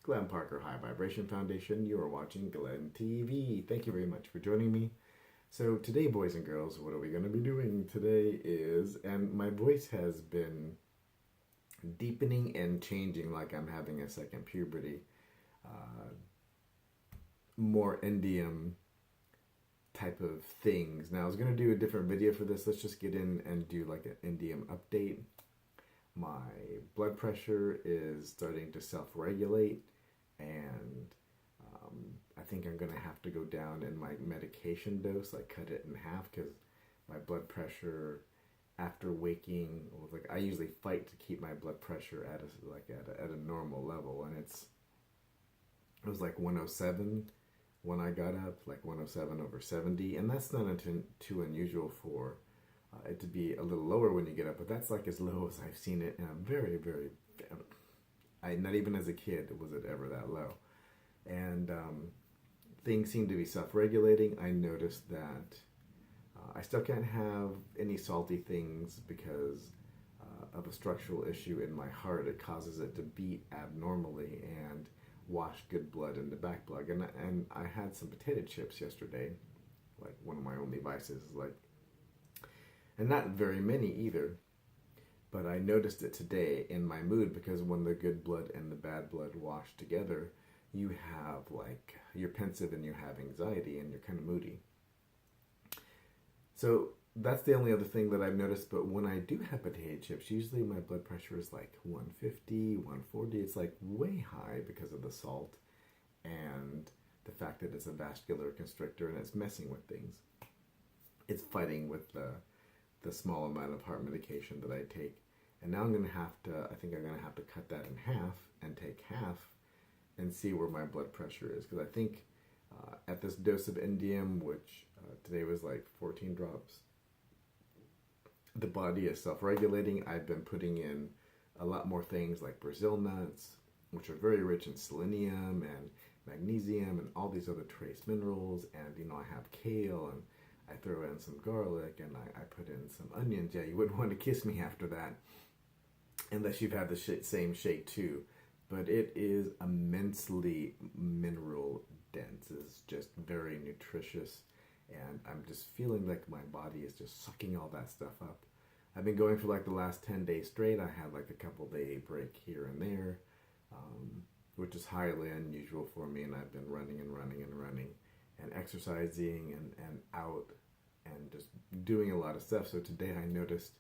Glenn Parker High Vibration Foundation. You are watching Glenn TV. Thank you very much for joining me. So today, boys and girls, what are we going to be doing? Today is, and my voice has been deepening and changing like I'm having a second puberty. More Indium type of things. Now I was going to do a different video for this. Let's just get in and do like an Indium update. My blood pressure is starting to self-regulate, and I think I'm going to have to go down in my medication dose, like cut it in half, because my blood pressure after waking, like I usually fight to keep my blood pressure at a normal level, and it was like 107 when I got up, like 107/70, and that's not too unusual for it to be a little lower when you get up, but that's like as low as I've seen it, and I'm very, very, not even as a kid was it ever that low. And things seem to be self-regulating. I noticed that I still can't have any salty things because of a structural issue in my heart. It causes it to beat abnormally and wash good blood into back blood. And I had some potato chips yesterday, like one of my only vices, and not very many either, but I noticed it today in my mood, because when the good blood and the bad blood wash together, you have you're pensive and you have anxiety and you're kind of moody. So that's the only other thing that I've noticed. But when I do have potato chips, usually my blood pressure is like 150, 140. It's like way high because of the salt and the fact that it's a vascular constrictor and it's messing with things. It's fighting with the small amount of heart medication that I take. And now I think I'm going to have to cut that in half and take half and see where my blood pressure is. Because I think at this dose of Indium, which today was like 14 drops, the body is self-regulating. I've been putting in a lot more things like Brazil nuts, which are very rich in selenium and magnesium and all these other trace minerals. And, I have kale, and I throw in some garlic, and I put in some onions. Yeah, you wouldn't want to kiss me after that, unless you've had the same shake too. But it is immensely mineral dense. It's just very nutritious, and I'm just feeling like my body is just sucking all that stuff up. I've been going for like the last 10 days straight. I had like a couple day break here and there, which is highly unusual for me, and I've been running and exercising and out and just doing a lot of stuff. So today I noticed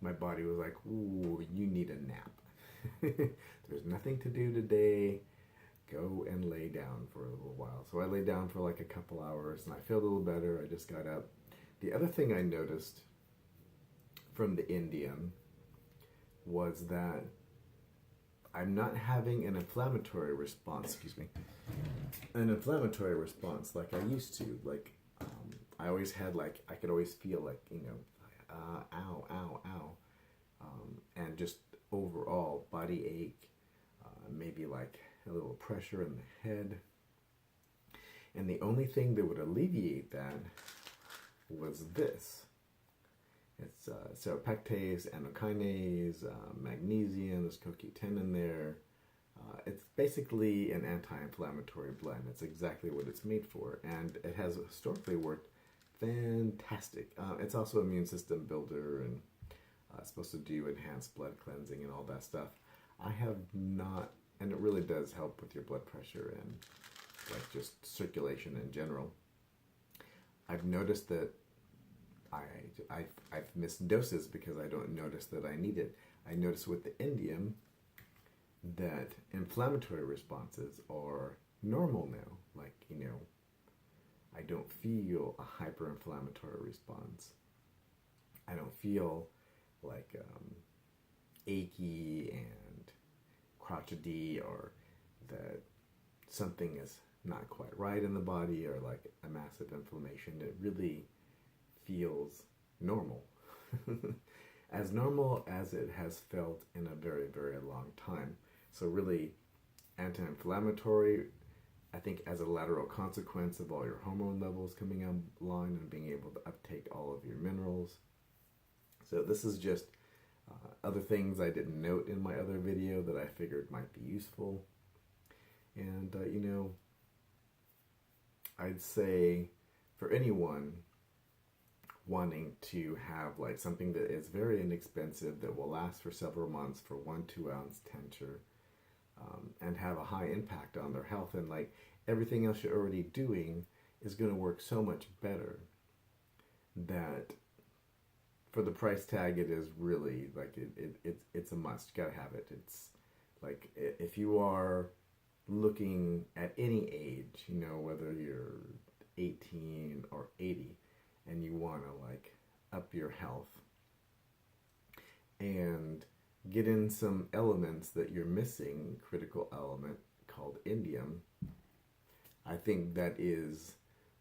my body was like, ooh, you need a nap. There's nothing to do today. Go and lay down for a little while. So I lay down for like a couple hours, and I feel a little better. I just got up. The other thing I noticed from the Indium was that I'm not having an inflammatory response, like I used to. I always had I could always feel ow, ow, ow. And just overall body ache, maybe like a little pressure in the head. And the only thing that would alleviate that was this. It's serrapeptase, endokinase, magnesium, there's CoQ10 in there. It's basically an anti-inflammatory blend. It's exactly what it's made for, and it has historically worked fantastic. It's also an immune system builder, and it's supposed to do enhanced blood cleansing and all that stuff. I have not, and it really does help with your blood pressure and just circulation in general. I've noticed that I've missed doses because I don't notice that I need it. I noticed with the Indium that inflammatory responses are normal now. I don't feel a hyper-inflammatory response. I don't feel achy and crotchety, or that something is not quite right in the body, or like a massive inflammation. It really feels normal. As normal as it has felt in a very, very long time. So really anti-inflammatory, I think, as a lateral consequence of all your hormone levels coming online and being able to uptake all of your minerals. So this is just Other things I didn't note in my other video that I figured might be useful. And, I'd say for anyone wanting to have like something that is very inexpensive that will last for several months for 1-2 ounce tincture, and have a high impact on their health, and like everything else you're already doing is going to work so much better, that for the price tag it is really like it's a must. You gotta have it. It's like if you are looking at any age, whether you're 18 or 80, and you want to like up your health and get in some elements that you're missing, critical element called indium, I think that is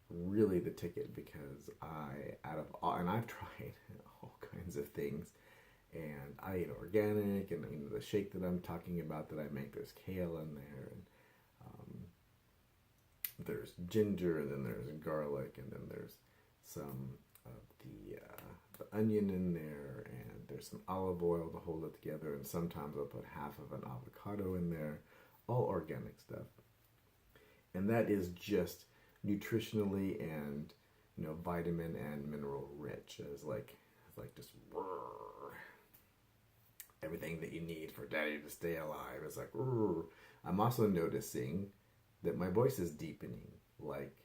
really the ticket, because I've tried all kinds of things, and I eat organic, and the shake that I'm talking about that I make, there's kale in there, and there's ginger, and then there's garlic, and then there's some of the onion in there, and there's some olive oil to hold it together, and sometimes I'll put half of an avocado in there, all organic stuff. And that is just nutritionally and vitamin and mineral rich. It's like just everything that you need for daddy to stay alive. It's like I'm also noticing that my voice is deepening, like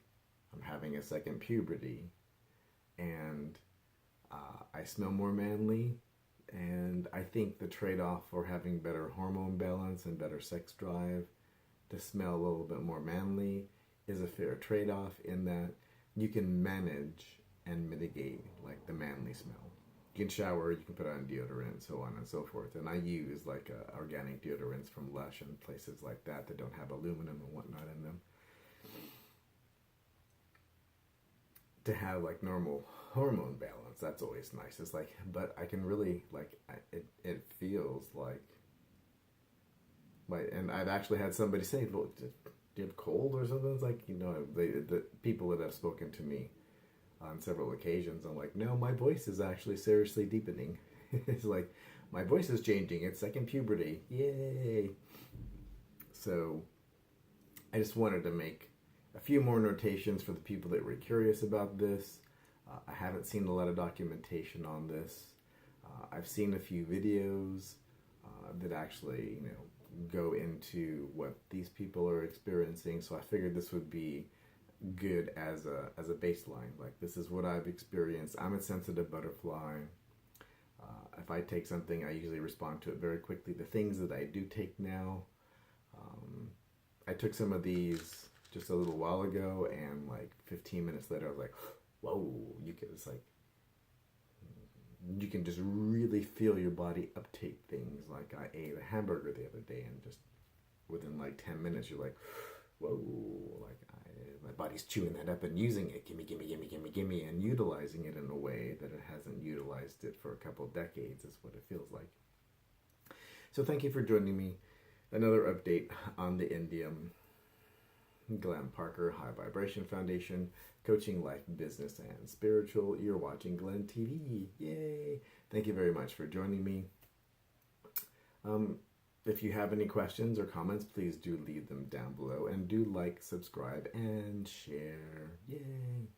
I'm having a second puberty, and I smell more manly, and I think the trade-off for having better hormone balance and better sex drive to smell a little bit more manly is a fair trade-off, in that you can manage and mitigate like the manly smell. You can shower, you can put on deodorant, so on and so forth. And I use like organic deodorants from Lush and places like that that don't have aluminum and whatnot in them, to have like normal hormone balance. That's always nice. It's like, but I can really like it feels like, and I've actually had somebody say, well, do you have cold or something? It's like, the people that have spoken to me on several occasions, I'm like, no, my voice is actually seriously deepening. It's like, my voice is changing. It's second puberty. Yay. So I just wanted to make a few more notations for the people that were curious about this. I haven't seen a lot of documentation on this. I've seen a few videos that actually, go into what these people are experiencing. So I figured this would be good as a baseline. Like, this is what I've experienced. I'm a sensitive butterfly. If I take something, I usually respond to it very quickly. The things that I do take now, I took some of these just a little while ago, and like 15 minutes later, I was like, whoa, you can just really feel your body uptake things. Like, I ate a hamburger the other day, and just within like 10 minutes, you're like, whoa, like my body's chewing that up and using it, gimme, and utilizing it in a way that it hasn't utilized it for a couple of decades, is what it feels like. So thank you for joining me. Another update on the Indium. Glenn Parker, High Vibration Foundation, coaching life, business, and spiritual. You're watching Glenn TV. Yay! Thank you very much for joining me. If you have any questions or comments, please do leave them down below, and do like, subscribe, and share. Yay!